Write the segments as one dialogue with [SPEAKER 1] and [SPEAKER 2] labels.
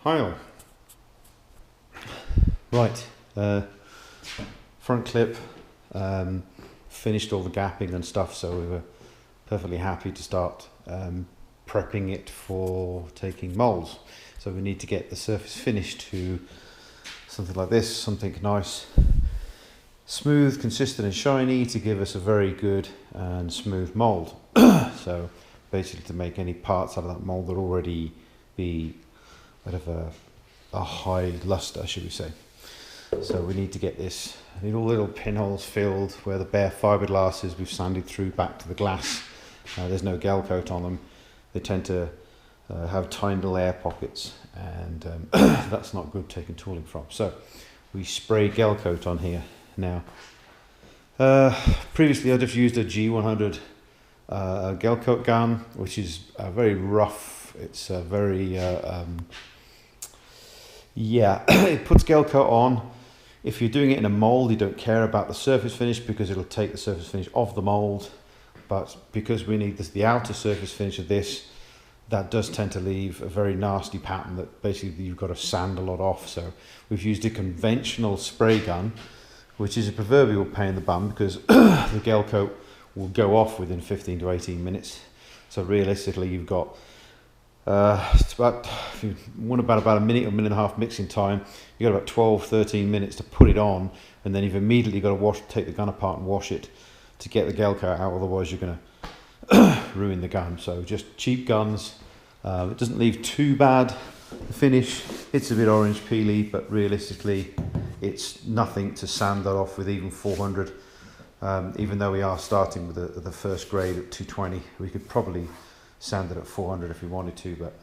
[SPEAKER 1] Hi all. Right, front clip, finished all the gapping and stuff, so we were perfectly happy to start prepping it for taking moulds. So we need to get the surface finished to something like this, something nice, smooth, consistent and shiny to give us a very good and smooth mould. So basically to make any parts out of that mould that already be out of a high luster, should we say. So we need to get this, I need all the little pinholes filled where the bare fiberglass is, we've sanded through back to the glass. There's no gelcoat on them. They tend to have tiny little air pockets, and that's not good taking tooling from. So we spray gelcoat on here now. Previously I'd have used a G100 gelcoat gun, which is very rough. It's very it puts gelcoat on. If you're doing it in a mold, you don't care about the surface finish because it'll take the surface finish off the mold. But because we need the outer surface finish of this, that does tend to leave a very nasty pattern that basically you've got to sand a lot off. So we've used a conventional spray gun, which is a proverbial pain in the bum because the gelcoat will go off within 15 to 18 minutes. So realistically, you've got if you want about a minute or minute and a half mixing time, you've got about 12-13 minutes to put it on, and then you've immediately got to take the gun apart and wash it to get the gelcoat out, otherwise you're going to ruin the gun. So just cheap guns. It doesn't leave too bad the finish. It's a bit orange peely, but realistically it's nothing to sand that off with even 400. Even though we are starting with the first grade at 220, we could probably sand it at 400 if we wanted to, but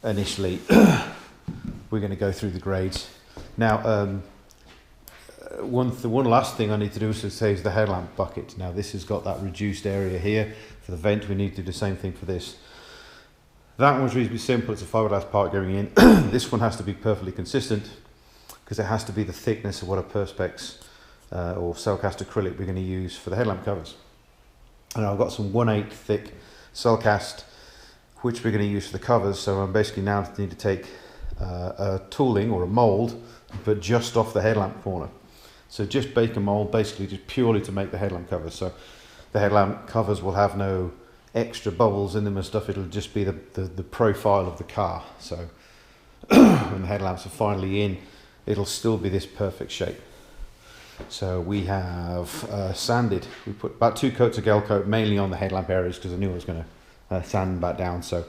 [SPEAKER 1] initially we're going to go through the grades. Now one last thing I need to do is the headlamp bucket. Now this has got that reduced area here for the vent. We need to do the same thing for this. That one's reasonably simple, it's a fiberglass part going in. This one has to be perfectly consistent because it has to be the thickness of what a perspex or cellcast acrylic we're going to use for the headlamp covers. And I've got some 1/8 thick cellcast which we're going to use for the covers, so I'm basically now need to take a tooling or a mould, but just off the headlamp corner. So just bake a mould basically just purely to make the headlamp covers. So the headlamp covers will have no extra bubbles in them and stuff, it'll just be the profile of the car. So when the headlamps are finally in, it'll still be this perfect shape. So we have sanded, we put about 2 coats of gelcoat mainly on the headlamp areas because I knew I was going to sand back down. So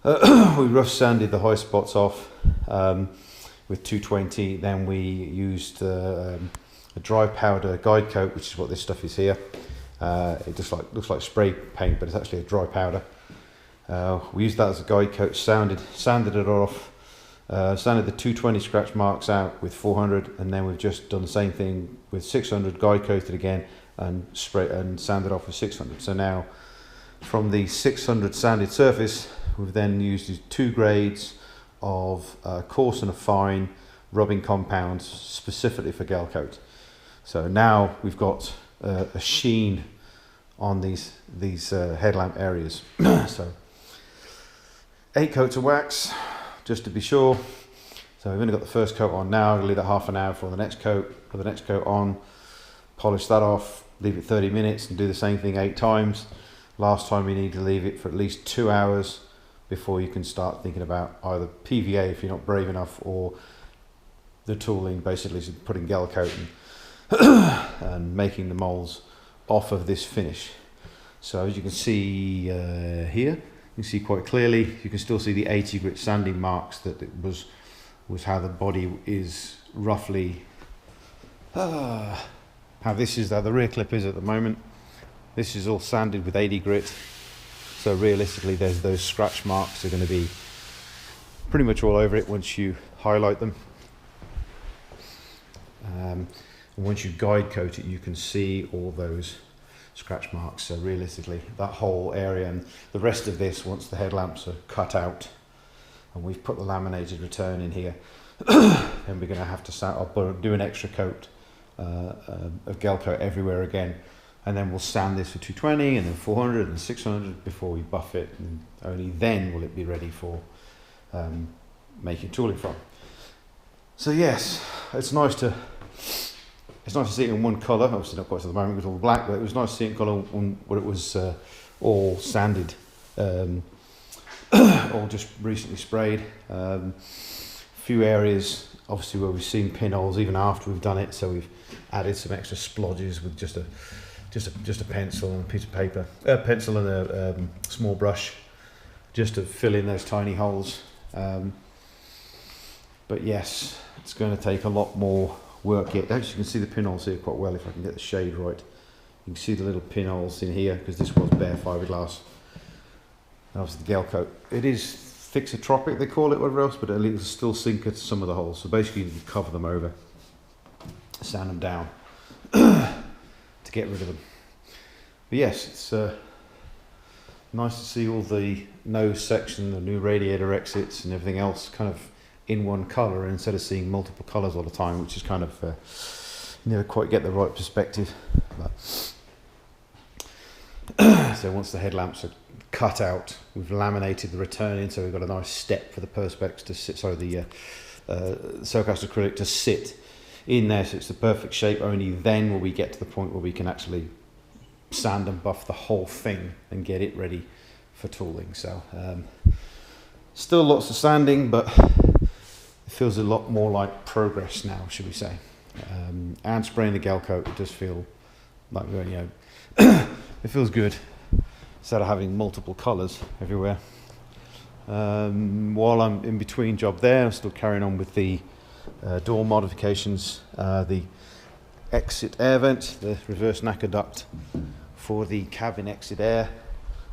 [SPEAKER 1] we rough sanded the high spots off with 220. Then we used a dry powder guide coat, which is what this stuff is here. It just looks like spray paint, but it's actually a dry powder. We used that as a guide coat, sanded it off. Sanded the 220 scratch marks out with 400, and then we've just done the same thing with 600, guide coated again and sanded off with 600. So now from the 600 sanded surface, we've then used these 2 grades of coarse and a fine rubbing compounds specifically for gelcoat. So now we've got a sheen on these headlamp areas. So 8 coats of wax, just to be sure. So we've only got the first coat on now. I'll leave it half an hour for the next coat. Put the next coat on, polish that off, leave it 30 minutes and do the same thing 8 times. Last time you need to leave it for at least 2 hours before you can start thinking about either PVA if you're not brave enough, or the tooling, basically putting gelcoat and making the molds off of this finish. So as you can see here, you can see quite clearly, you can still see the 80 grit sanding marks that it was how the body is roughly, how the rear clip is at the moment. This is all sanded with 80 grit. So realistically there's those scratch marks are going to be pretty much all over it once you highlight them. And once you guide coat it, you can see all those scratch marks. So realistically that whole area and the rest of this, once the headlamps are cut out and we've put the laminated return in here, then we're going to have to do an extra coat of gelcoat everywhere again, and then we'll sand this for 220 and then 400 and 600 before we buff it, and only then will it be ready for making tooling from. So yes, it's nice to see it in one colour. Obviously not quite at the moment with all the black, but it was nice to see it in colour when it was all sanded, or just recently sprayed. Few areas obviously where we've seen pinholes even after we've done it, so we've added some extra splodges with just a pencil and a piece of paper, pencil and a small brush, just to fill in those tiny holes. But yes, it's going to take a lot more work yet. Actually, you can see the pinholes here quite well if I can get the shade right. You can see the little pinholes in here because this was bare fiberglass. And obviously the gelcoat. It is fixotropic, they call it, whatever else, but it'll still sink at some of the holes. So basically you cover them over, sand them down to get rid of them. But yes, it's nice to see all the nose section, the new radiator exits and everything else kind of in one colour instead of seeing multiple colours all the time, which is kind of never quite get the right perspective. But so once the headlamps are cut out, we've laminated the return in, so we've got a nice step for the perspex to sit, sorry, the Cellcast acrylic to sit in there, so it's the perfect shape. Only then will we get to the point where we can actually sand and buff the whole thing and get it ready for tooling. So still lots of sanding, but it feels a lot more like progress now, should we say. And spraying the gelcoat, it does feel like, you know, it feels good instead of having multiple colours everywhere. While I'm in between job there, I'm still carrying on with the door modifications. The exit air vent, the reverse knacker duct for the cabin exit air.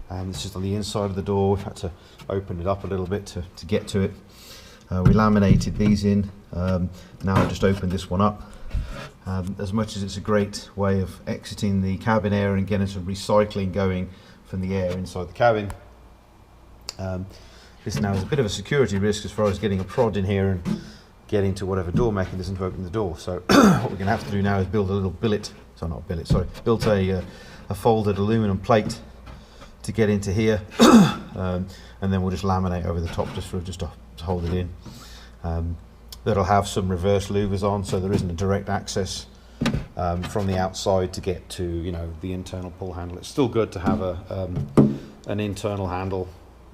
[SPEAKER 1] This is on the inside of the door. We've had to open it up a little bit to get to it. We laminated these in. Now I've just opened this one up. As much as it's a great way of exiting the cabin air and getting some recycling going from the air inside the cabin, this now is a bit of a security risk as far as getting a prod in here and getting to whatever door mechanism to open the door. So what we're going to have to do now is build a little billet, sorry not billet, sorry, built a folded aluminum plate to get into here, and then we'll just laminate over the top just to hold it in. That'll have some reverse louvers on, so there isn't a direct access from the outside to get to, you know, the internal pull handle. It's still good to have an internal handle,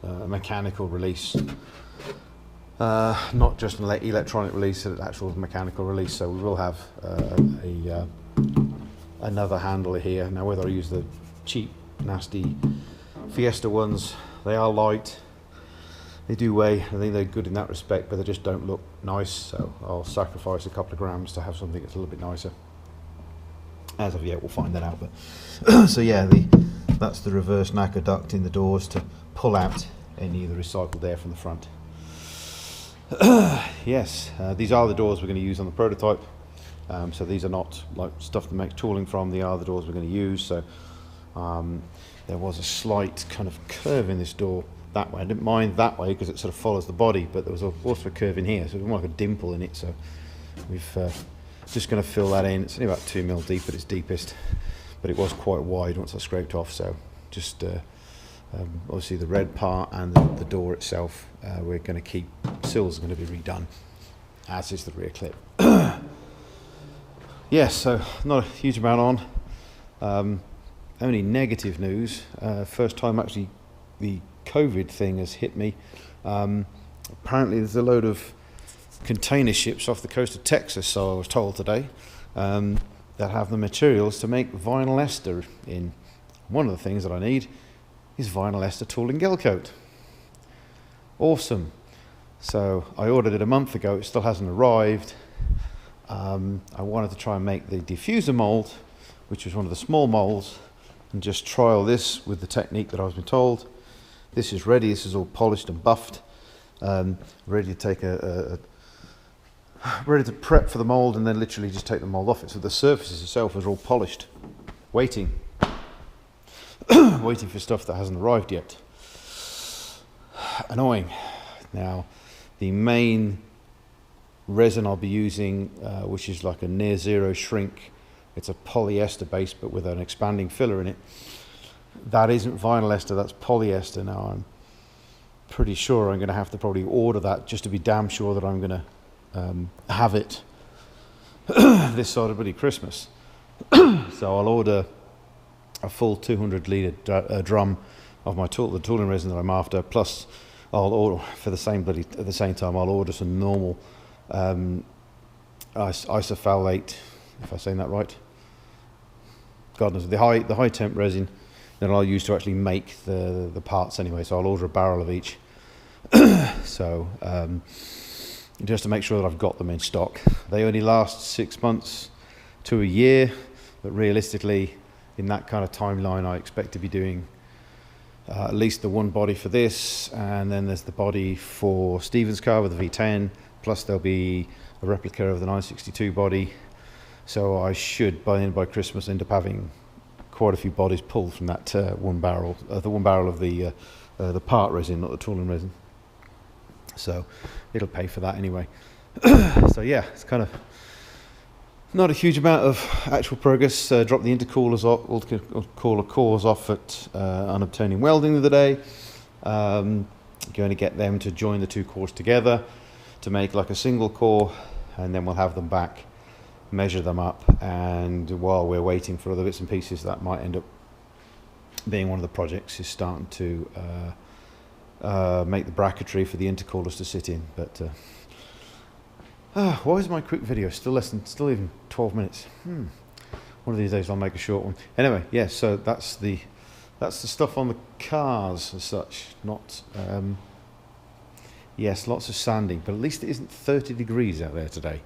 [SPEAKER 1] a mechanical release, not just an electronic release, an actual mechanical release. So we will have another handle here. Now whether I use the cheap nasty Fiesta ones, they are light, they do weigh, I think they're good in that respect, but they just don't look nice, so I'll sacrifice a couple of grams to have something that's a little bit nicer. As of yet, we'll find that out. But so yeah, that's the reverse knacker duct in the doors to pull out any of the recycled air from the front. Yes, these are the doors we're going to use on the prototype. So these are not like stuff to make tooling from, they are the doors we're going to use. So there was a slight kind of curve in this door that way. I didn't mind that way because it sort of follows the body, but there was also a curve in here, so it was more like a dimple in it. So we've just going to fill that in. It's only about 2 mil deep at its deepest, but it was quite wide once I scraped off. So just obviously the red part and the door itself, we're going to keep. Sills are going to be redone, as is the rear clip. Yes, so not a huge amount on. Only negative news. First time actually the COVID thing has hit me. Apparently there's a load of container ships off the coast of Texas, so I was told today, that have the materials to make vinyl ester in. One of the things that I need is vinyl ester tooling gelcoat. Awesome. So I ordered it a month ago, it still hasn't arrived. I wanted to try and make the diffuser mold, which was one of the small molds, and just trial this with the technique that I was been told. This is ready, this is all polished and buffed, ready to take ready to prep for the mold, and then literally just take the mold off it. So the surfaces itself is all polished, waiting waiting for stuff that hasn't arrived yet. Annoying. Now the main resin I'll be using, which is like a near zero shrink, it's a polyester base but with an expanding filler in it. That isn't vinyl ester, that's polyester. Now I'm pretty sure I'm going to have to probably order that just to be damn sure that I'm going to have it this side of bloody Christmas. So I'll order a full 200 litre drum of my the tooling resin that I'm after, plus I'll order for the same at the same time I'll order some normal isophthalate, if I'm saying that right. God knows, the high temp resin that I'll use to actually make the parts anyway. So I'll order a barrel of each. So just to make sure that I've got them in stock. They only last 6 months to a year, but realistically, in that kind of timeline, I expect to be doing at least the one body for this, and then there's the body for Stephen's car with the V10, plus there'll be a replica of the 962 body. So I should, by Christmas, end up having quite a few bodies pulled from that one barrel, the one barrel of the part resin, not the tooling resin. So it'll pay for that anyway. So yeah, it's kind of not a huge amount of actual progress. Dropped the intercoolers off, cooler cores off at unobtaining welding the other day. Going to get them to join the two cores together to make like a single core, and then we'll have them back, measure them up, and while we're waiting for other bits and pieces, that might end up being one of the projects, is starting to make the bracketry for the intercoolers to sit in. But why is my quick video still even 12 minutes? One of these days I'll make a short one. Anyway, yeah, so that's the stuff on the cars as such. Not yes, lots of sanding, but at least it isn't 30 degrees out there today.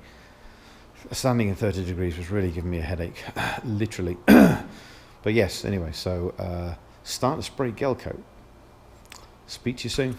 [SPEAKER 1] Sanding in 30 degrees was really giving me a headache, literally. But yes, anyway, so start to spray gelcoat. Speak to you soon.